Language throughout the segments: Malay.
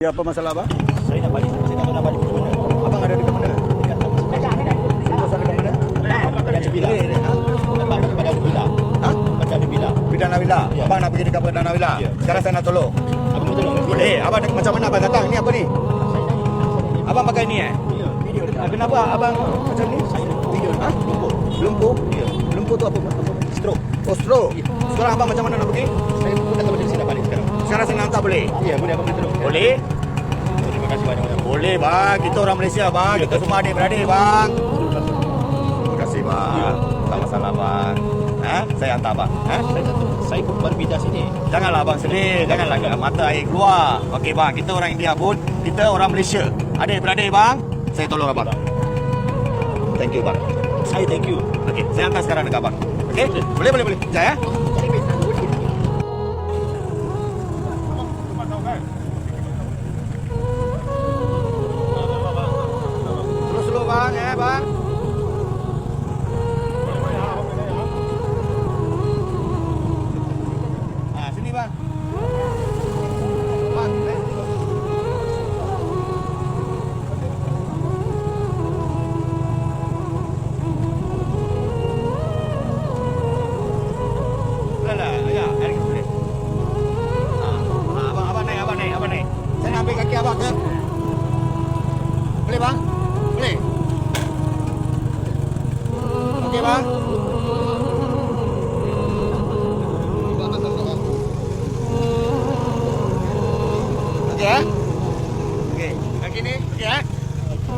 Ya, apa masalah abang? Saya nak balik. Saya tak tahu nak balik ke mana. Abang ada dekat mana? Dekat Sentosa dekat mana? Ada bila. Abang pada ada bila. Ha? Macam ada bila. Perdana Villa. Ya. Abang nak pergi dekat Perdana Villa. Ya. Sekarang saya nak tolong. Abang betul tak? Boleh. Abang macam mana abang datang? Ni apa ni? Abang pakai ni Ya. Video dekat. Kenapa abang macam ni? Video. Ha? Lumpur. Lumpuh? Ya. Lumpuh tu apa? Stroke. Oh, stroke. Sekarang abang macam mana nak pergi? Saya pun tak tahu macam saya nak balik sekarang. Sekarang saya nak hantar boleh? Ya, boleh abang boleh tolong. Boleh? Terima kasih banyak-banyak. Boleh bang, kita orang Malaysia bang, kita semua adik-beradik bang. Terima kasih bang, tak masalah bang. Ha? Saya hantar bang. Ha? Saya tak tahu. Saya pun baru pindah sini. Janganlah abang sedih, janganlah mata air keluar. Okey bang, kita orang India pun, kita orang Malaysia. Adik-beradik bang, saya tolong abang. Thank you bang. Saya thank you. Okey, saya hantar sekarang dekat abang. Okey? Boleh. Sekejap ya. Slow bang ya bang. Sini bang. Bang, ya, boleh. Abang naik. Saya nak ambil kaki abang ke? Boleh bang? Boleh. Okey bang. Okey ya. Okey, kaki ni. Okey ya.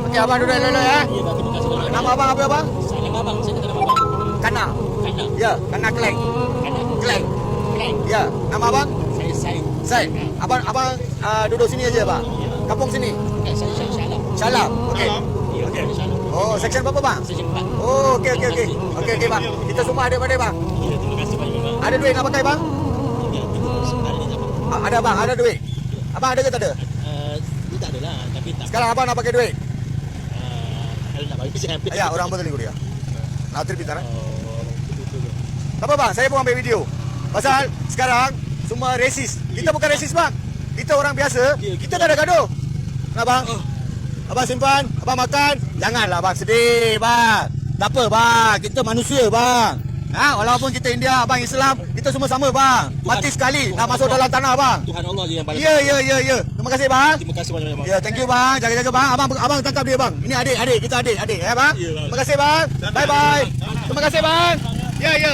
Okey abang duduk dulu ya. Ya, terima kasih banyak. Nama abang apa abang? Saya nama abang. Saya tak nama abang. Kana. Kana. Ya, Kana Kleng. Kana. Kleng. Kleng. Ya, nama abang? Saya Said. Said. Abang duduk sini aja, Bang. Kampung sini. Bukan, saya Syalam. Syalam. Okey. Ya, Okey. saya Syalam. Oh, section berapa, Bang? Saya cepat. Oh, okey. Okey, Bang. Kita semua adik-adik, Bang. Ya, terima kasih banyak, bang. Ada duit nak pakai, Bang? Ya, sekali ni abang. Ada, Bang. Ada duit. Abang ada ke tak ada? Dia tak ada lah, tapi tak. Sekarang abang nak pakai duit? Kalau nak bagi saya ambil. Ya, orang betul dia. Nak terbitar. Betul. Tak apa, Bang. Saya pun ambil video. Pasal sekarang semua resis. Kita bukan resis, Bang. Kita orang biasa. Kita tak ada gaduh. Nah, Bang. Abang simpan, abang makan. Janganlah abang sedih, bang. Tak apa, bang. Kita manusia, bang. Ha, walaupun kita India, abang Islam, kita semua sama, bang. Mati sekali nak masuk dalam tanah, bang. Tuhan Allah je yang paling. Ya. Terima kasih, bang. Terima kasih banyak, bang. Ya, thank you, bang. Jaga-jaga, bang. Abang tangkap dia, bang. Ini adik. Kita adik. Ya, bang. Ya, bang. Terima kasih, bang. Bye-bye. Terima kasih, bang. Ya.